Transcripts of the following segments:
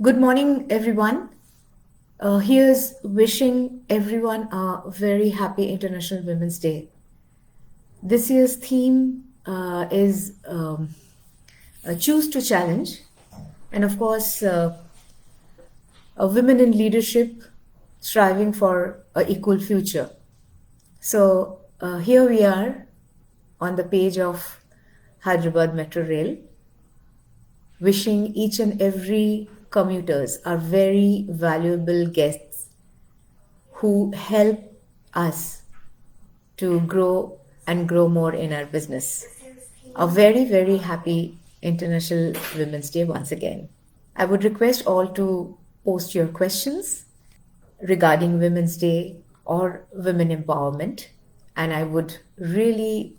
Good morning, everyone. Here's wishing everyone a very happy International Women's Day. This year's theme is Choose to Challenge, and of course, women in leadership striving for an equal future. So, here we are on the page of Hyderabad Metro Rail, wishing each and every commuters are very valuable guests who help us to grow and grow more in our business. A very, very happy International Women's Day once again. I would request all to post your questions regarding Women's Day or women empowerment, and I would really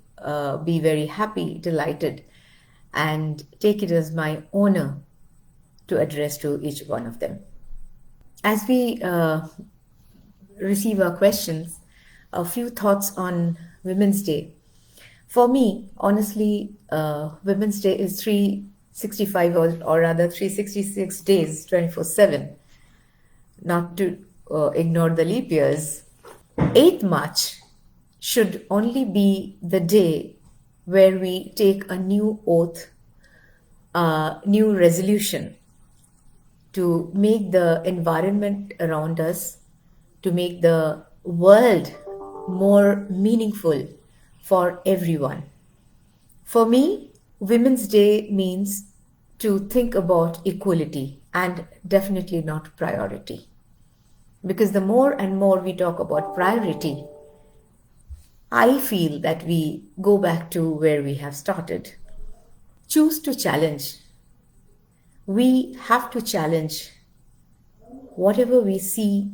be very happy, delighted, and take it as my honor to address to each one of them. As we receive our questions, a few thoughts on Women's Day. For me, honestly, Women's Day is 365 or rather 366 days, 24/7. Not to ignore the leap years. 8th March should only be the day where we take a new oath, a new resolution to make the environment around us, to make the world more meaningful for everyone. For me, Women's Day means to think about equality and definitely not priority. Because the more and more we talk about priority, I feel that we go back to where we have started. Choose to challenge. We have to challenge whatever we see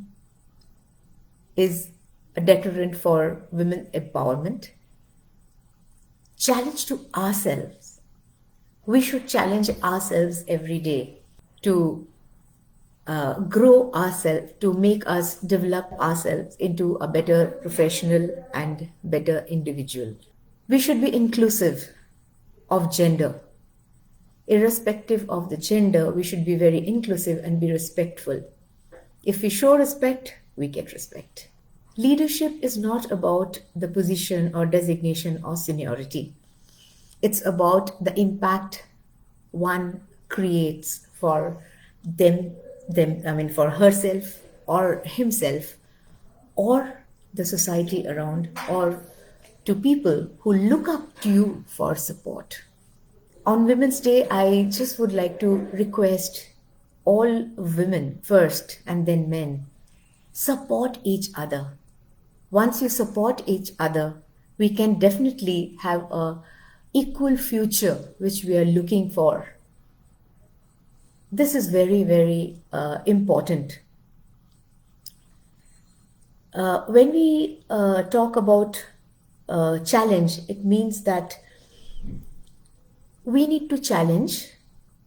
is a deterrent for women empowerment. Challenge to ourselves. We should challenge ourselves every day to grow ourselves, to make us develop ourselves into a better professional and better individual. We should be inclusive of gender. Irrespective of the gender, we should be very inclusive and be respectful. If we show respect, we get respect. Leadership is not about the position or designation or seniority. It's about the impact one creates for for herself or himself or the society around or to people who look up to you for support. On Women's Day, I just would like to request all women first and then men support each other. Once you support each other, we can definitely have a equal future which we are looking for. This is very, very important. When we talk about challenge, it means that we need to challenge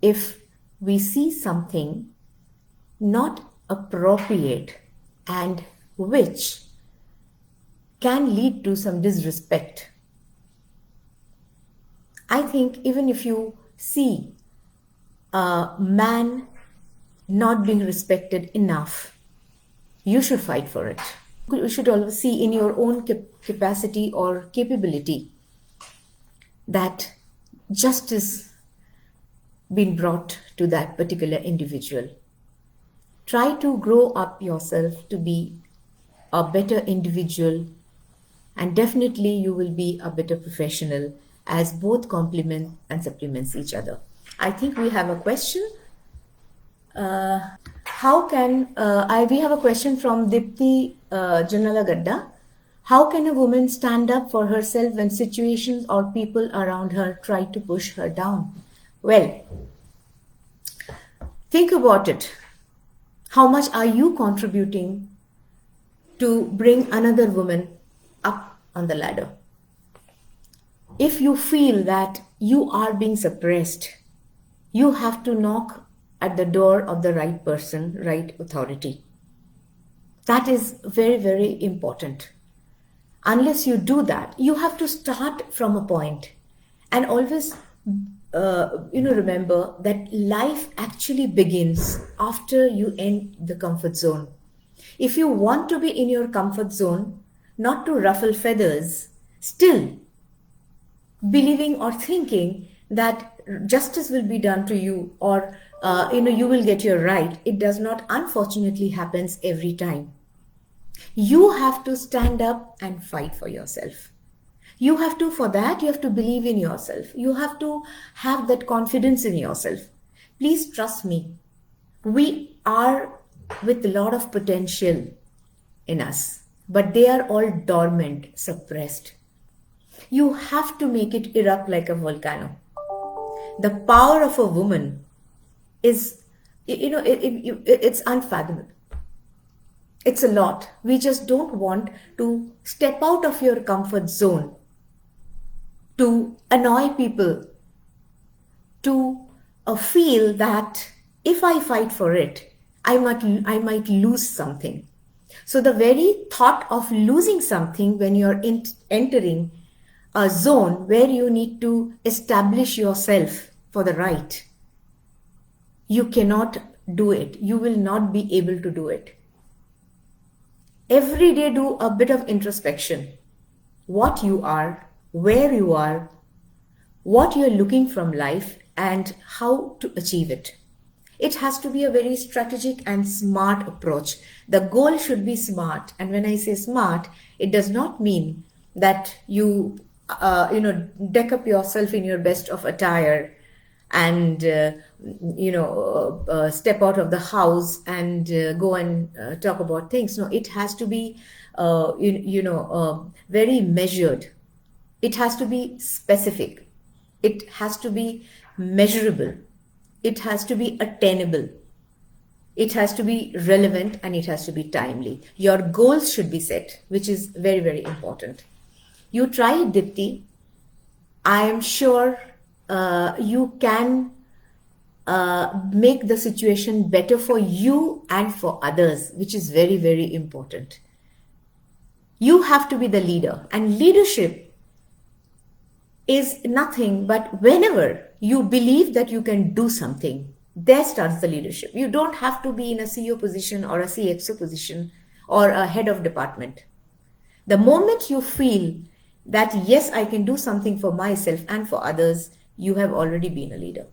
if we see something not appropriate and which can lead to some disrespect. I think even if you see a man not being respected enough, you should fight for it. You should always see in your own capacity or capability that justice been brought to that particular individual. Try to grow up yourself to be a better individual, and definitely you will be a better professional as both complement and supplements each other. I think we have a question. How can we have a question from Dipti Janalagadda? How can a woman stand up for herself when situations or people around her try to push her down? Well, think about it. How much are you contributing to bring another woman up on the ladder? If you feel that you are being suppressed, you have to knock at the door of the right person, right authority. That is very, very important. Unless you do that, you have to start from a point and always remember that life actually begins after you end the comfort zone. If you want to be in your comfort zone, not to ruffle feathers, still believing or thinking that justice will be done to you, or you will get your right, it does not unfortunately happens every time. You have to stand up and fight for yourself. You have to, for that, you have to believe in yourself. You have to have that confidence in yourself. Please trust me. We are with a lot of potential in us, but they are all dormant, suppressed. You have to make it erupt like a volcano. The power of a woman is, it's unfathomable. It's a lot. We just don't want to step out of your comfort zone to annoy people, to feel that if I fight for it, I might lose something. So the very thought of losing something when you're entering a zone where you need to establish yourself for the right, you cannot do it. You will not be able to do it. Every day, do a bit of introspection. What you are, where you are, what you're looking from life, and how to achieve it. It has to be a very strategic and smart approach. The goal should be smart. And when I say smart, it does not mean that you, deck up yourself in your best of attire and, step out of the house and go and talk about things. No, it has to be, very measured. It has to be specific. It has to be measurable. It has to be attainable. It has to be relevant, and it has to be timely. Your goals should be set, which is very, very important. You try it, Dipti. I am sure you can make the situation better for you and for others, which is very, very important. You have to be the leader, and leadership is nothing but whenever you believe that you can do something, there starts the leadership. You don't have to be in a CEO position or a CXO position or a head of department. The moment you feel that, yes, I can do something for myself and for others, you have already been a leader.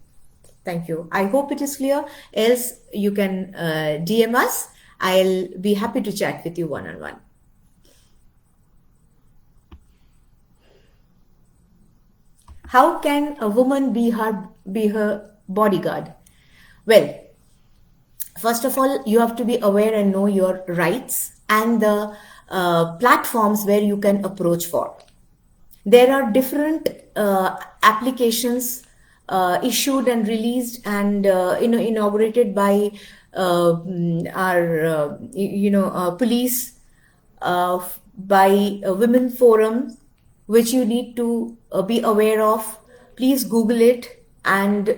Thank you. I hope it is clear. Else, you can DM us. I'll be happy to chat with you one-on-one. How can a woman be her bodyguard? Well, first of all, you have to be aware and know your rights and the platforms where you can approach for. There are different applications issued and released and inaugurated by our police, by a women forum, which you need to be aware of. Please Google it and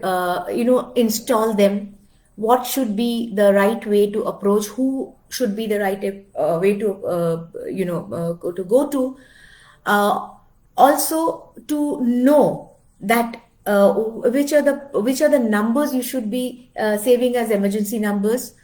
install them. What should be the right way to approach? Who should be the right way to go to? Also, to know that which are the numbers you should be saving as emergency numbers.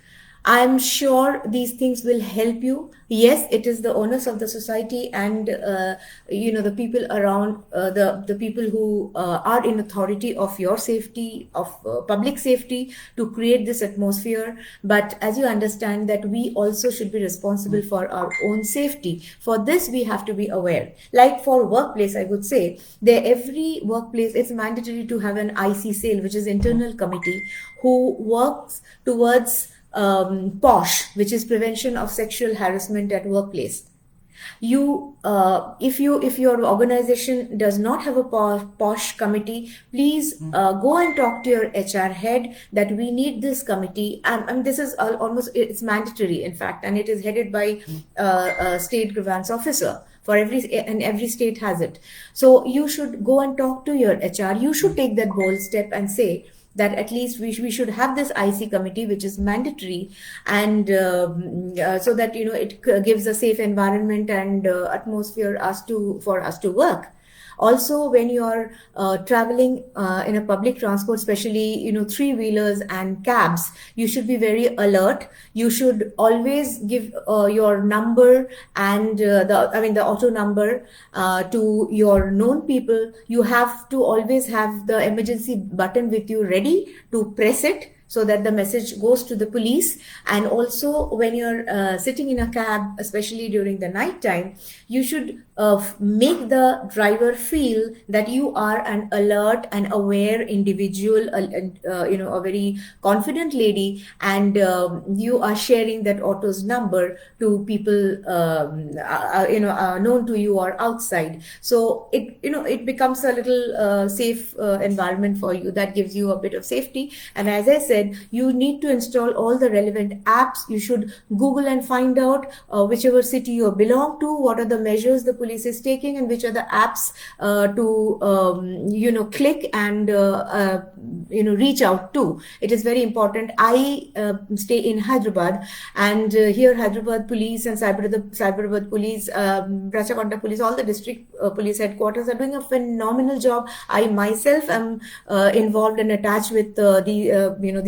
I'm sure these things will help you. Yes, it is the onus of the society and the people around, the people who are in authority of your safety, of public safety, to create this atmosphere. But as you understand that we also should be responsible for our own safety. For this, we have to be aware. Like for workplace, I would say every workplace, it's mandatory to have an IC cell, which is internal committee, who works towards POSH, which is prevention of sexual harassment at workplace. If your organization does not have a POSH committee, please go and talk to your HR head that we need this committee, and this is it's mandatory, in fact, and it is headed by a state grievance officer. For every state has it. So you should go and talk to your HR. You should take that bold step and say that at least we should have this IC committee, which is mandatory, and so that it gives a safe environment and atmosphere for us to work. Also, when you're traveling in a public transport, especially three-wheelers and cabs, you should be very alert. You should always give your number and the auto number to your known people. You have to always have the emergency button with you ready to press it so that the message goes to the police. And also, when you're sitting in a cab, especially during the night time, you should make the driver feel that you are an alert and aware individual, a very confident lady, and you are sharing that auto's number to people known to you or outside. So it becomes a little safe environment for you. That gives you a bit of safety. And as I said, you need to install all the relevant apps. You should Google and find out whichever city you belong to, what are the measures the police is taking, and which are the apps to click and reach out to. It is very important. I stay in Hyderabad, and here Hyderabad police and Cyberabad police, Rachakonda police, all the district police headquarters are doing a phenomenal job. I myself am involved and attached with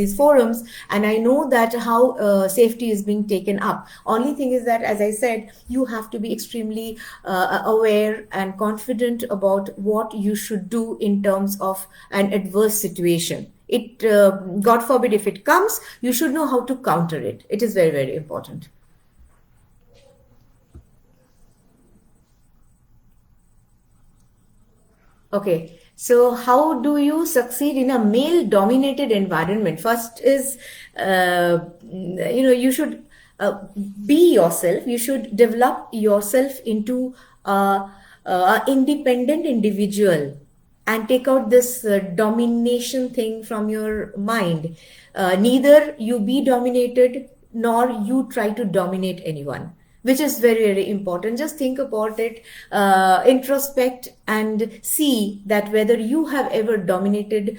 these forums, and I know that how safety is being taken up. Only thing is that, as I said, you have to be extremely aware and confident about what you should do in terms of an adverse situation. It God forbid if it comes, you should know how to counter it. It is very, very important. Okay, so how do you succeed in a male-dominated environment? First is, you should be yourself. You should develop yourself into a independent individual and take out this domination thing from your mind. Neither you be dominated nor you try to dominate anyone, which is very, very important. Just think about it, introspect, and see that whether you have ever dominated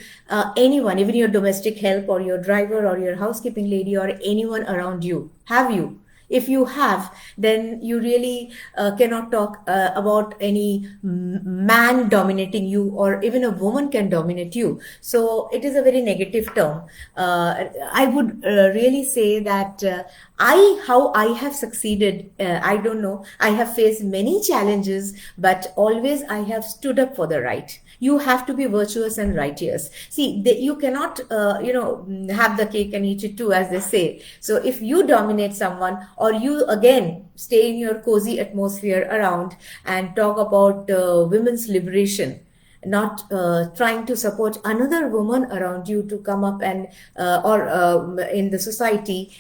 anyone, even your domestic help or your driver or your housekeeping lady or anyone around you. Have you? If you have, then you really cannot talk about any man dominating you, or even a woman can dominate you. So it is a very negative term. I would really say that how I have succeeded, I don't know. I have faced many challenges, but always I have stood up for the right. You have to be virtuous and righteous. See, you cannot, have the cake and eat it too, as they say. So if you dominate someone, or you again stay in your cozy atmosphere around and talk about women's liberation, not trying to support another woman around you to come up and or in the society,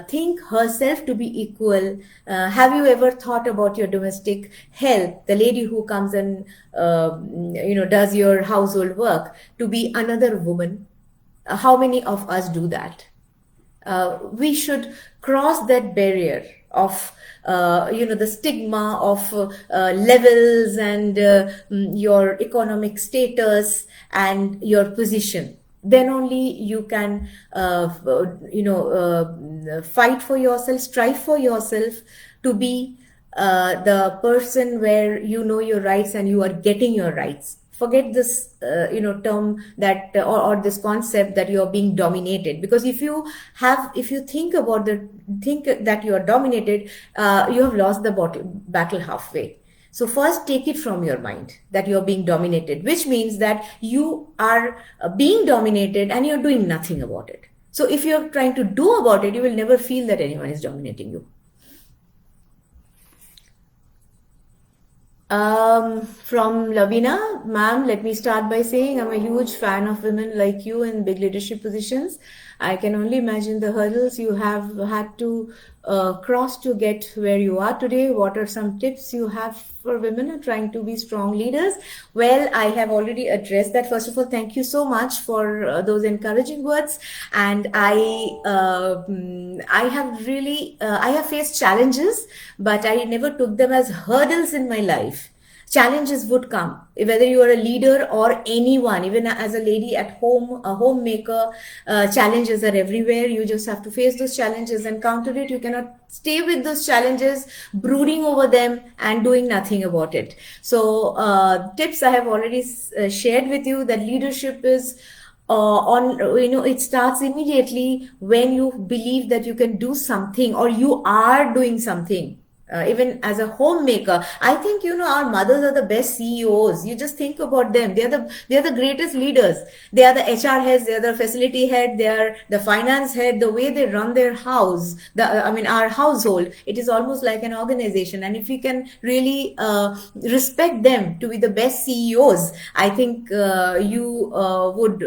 think herself to be equal. Have you ever thought about your domestic help, the lady who comes and does your household work, to be another woman? How many of us do that? We should cross that barrier of the stigma of levels and your economic status and your position. Then only you can fight for yourself, strive for yourself to be the person where you know your rights and you are getting your rights. Forget this term that or this concept that you are being dominated, because if you think that you are dominated, you have lost the battle halfway. So first take it from your mind that you're being dominated, which means that you are being dominated and you're doing nothing about it. So if you're trying to do about it, you will never feel that anyone is dominating you. From Lavina, ma'am, let me start by saying I'm a huge fan of women like you in big leadership positions. I can only imagine the hurdles you have had to cross to get where you are today. What are some tips you have for women trying to be strong leaders? Well, I have already addressed that. First of all, thank you so much for those encouraging words. And I have really, I have faced challenges, but I never took them as hurdles in my life. challenges would come, whether you are a leader or anyone, even as a lady at home, a homemaker. Challenges are everywhere. You just have to face those challenges and counter it. You cannot stay with those challenges brooding over them and doing nothing about it. So tips I have already shared with you, that leadership is on, it starts immediately when you believe that you can do something or you are doing something. Even as a homemaker, I think, our mothers are the best CEOs. You just think about them. They are the greatest leaders. They are the HR heads. They are the facility head. They are the finance head. The way they run their house, our household, it is almost like an organization. And if we can really respect them to be the best CEOs, I think you would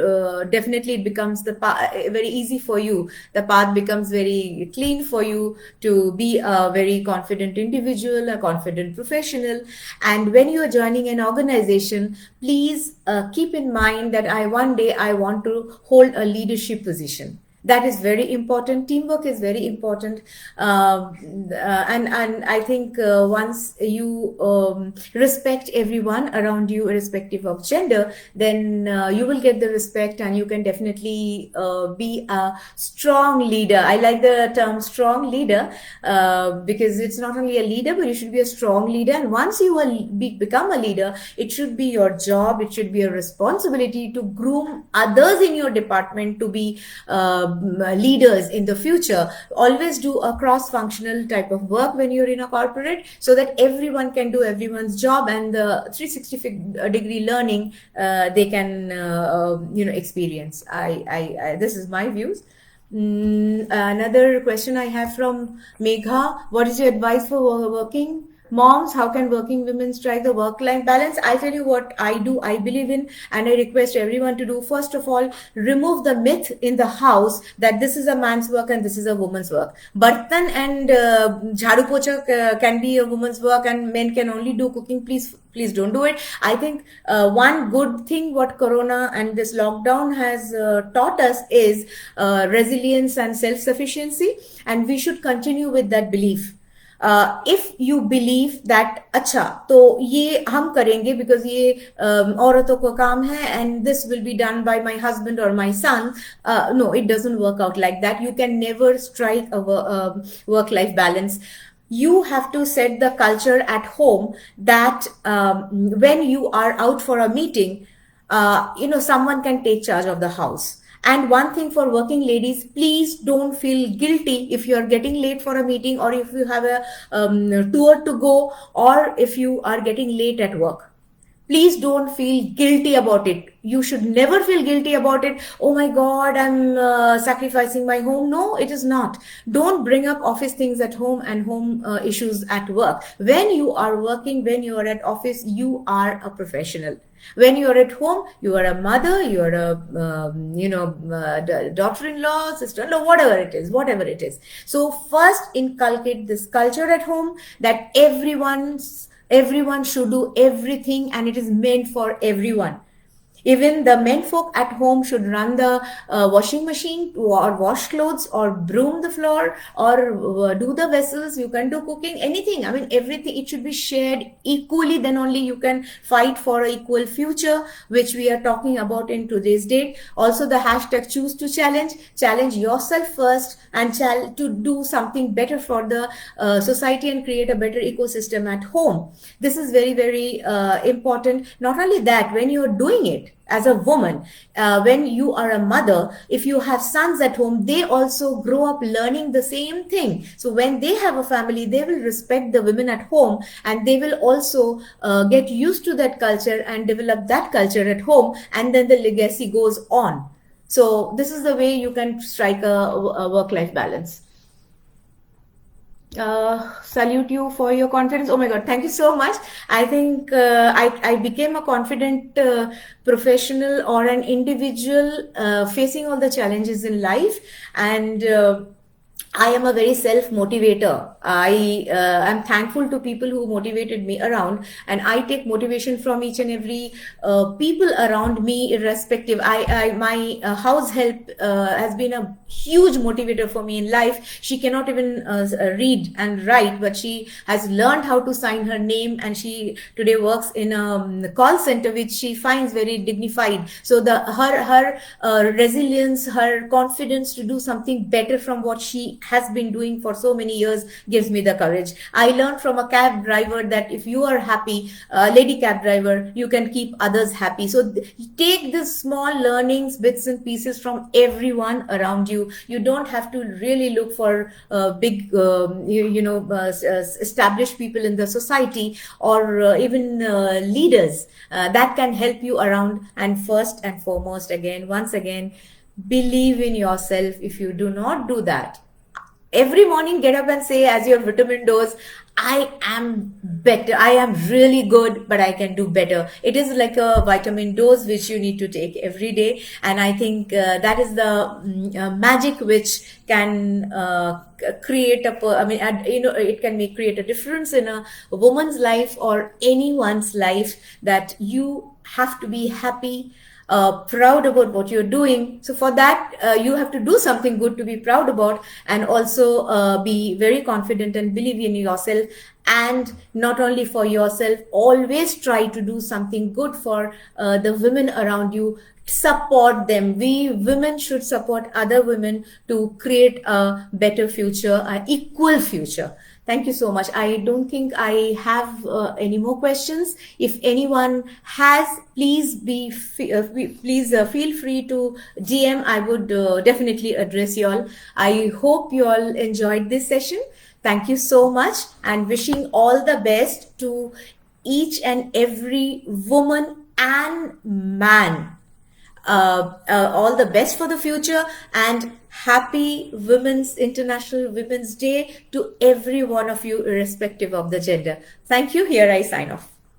definitely, it becomes very easy for you. The path becomes very clean for you to be a very confident individual, a confident professional. And when you are joining an organization, please keep in mind that one day I want to hold a leadership position. That is very important. Teamwork is very important. And I think once you respect everyone around you, irrespective of gender, then you will get the respect, and you can definitely be a strong leader. I like the term strong leader because it's not only a leader, but you should be a strong leader. And once you become a leader, it should be your job, it should be a responsibility to groom others in your department to be leaders in the future. Always do a cross-functional type of work when you're in a corporate, so that everyone can do everyone's job, and the 360-degree learning they can experience. This is my views. Another question I have from Megha: what is your advice for working moms? How can working women strike the work-life balance? I tell you what I do, I believe in, and I request everyone to do. First of all, remove the myth in the house that this is a man's work and this is a woman's work. Bartan and jhadu pocha can be a woman's work, and men can only do cooking. Please don't do it. I think one good thing what Corona and this lockdown has taught us is resilience and self-sufficiency, and we should continue with that belief. If you believe that अच्छा तो ये हम करेंगे because ये औरतों का काम है and this will be done by my husband or my son, no, it doesn't work out like that. You can never strike a work-life balance. You have to set the culture at home that when you are out for a meeting, someone can take charge of the house. And one thing for working ladies, please don't feel guilty if you are getting late for a meeting, or if you have a tour to go, or if you are getting late at work. Please don't feel guilty about it. You should never feel guilty about it. Oh my God, I'm sacrificing my home. No, it is not. Don't bring up office things at home and home issues at work. When you are working, when you are at office, you are a professional. When you are at home, you are a mother, you are a daughter-in-law, sister-in-law, whatever it is. So first inculcate this culture at home that everyone should do everything, and it is meant for everyone. Even the men folk at home should run the washing machine, or wash clothes, or broom the floor, or do the vessels. You can do cooking, anything. I mean, everything. It should be shared equally. Then only you can fight for an equal future, which we are talking about in today's date. Also, the hashtag choose to challenge yourself first, and to do something better for the society and create a better ecosystem at home. This is very, very important. Not only that, when you are doing it as a woman, when you are a mother, if you have sons at home, they also grow up learning the same thing. So when they have a family, they will respect the women at home, and they will also get used to that culture and develop that culture at home, and then the legacy goes on. So this is the way you can strike a work-life balance. Salute you for your confidence. Oh my God, thank you so much. I think I became a confident professional, or an individual facing all the challenges in life, and I am a very self motivator. I am thankful to people who motivated me around, and I take motivation from each and every people around me, irrespective. My house help has been a huge motivator for me in life. She cannot even read and write, but she has learned how to sign her name, and she today works in a call center, which she finds very dignified. So her resilience, her confidence to do something better from what she has been doing for so many years gives me the courage. I learned from a cab driver that if you are happy, lady cab driver, you can keep others happy. So take the small learnings, bits and pieces from everyone around you. You don't have to really look for big, established people in the society, or even leaders that can help you around. And first and foremost, again, once again, believe in yourself. If you do not do that, every morning get up and say, as your vitamin dose, I am better, I am really good, but I can do better. It is like a vitamin dose which you need to take every day. And I think that is the magic which can create it can create a difference in a woman's life or anyone's life, that you have to be happy, proud about what you're doing. So for that, you have to do something good to be proud about, and also be very confident and believe in yourself. And not only for yourself, always try to do something good for the women around you. Support them. We women should support other women to create a better future, an equal future. Thank you so much. I don't think I have any more questions. If anyone has, please feel free to DM. I would definitely address you all. I hope you all enjoyed this session. Thank you so much, and wishing all the best to each and every woman and man. All the best for the future, and happy International Women's Day to every one of you, irrespective of the gender. Thank you. Here I sign off.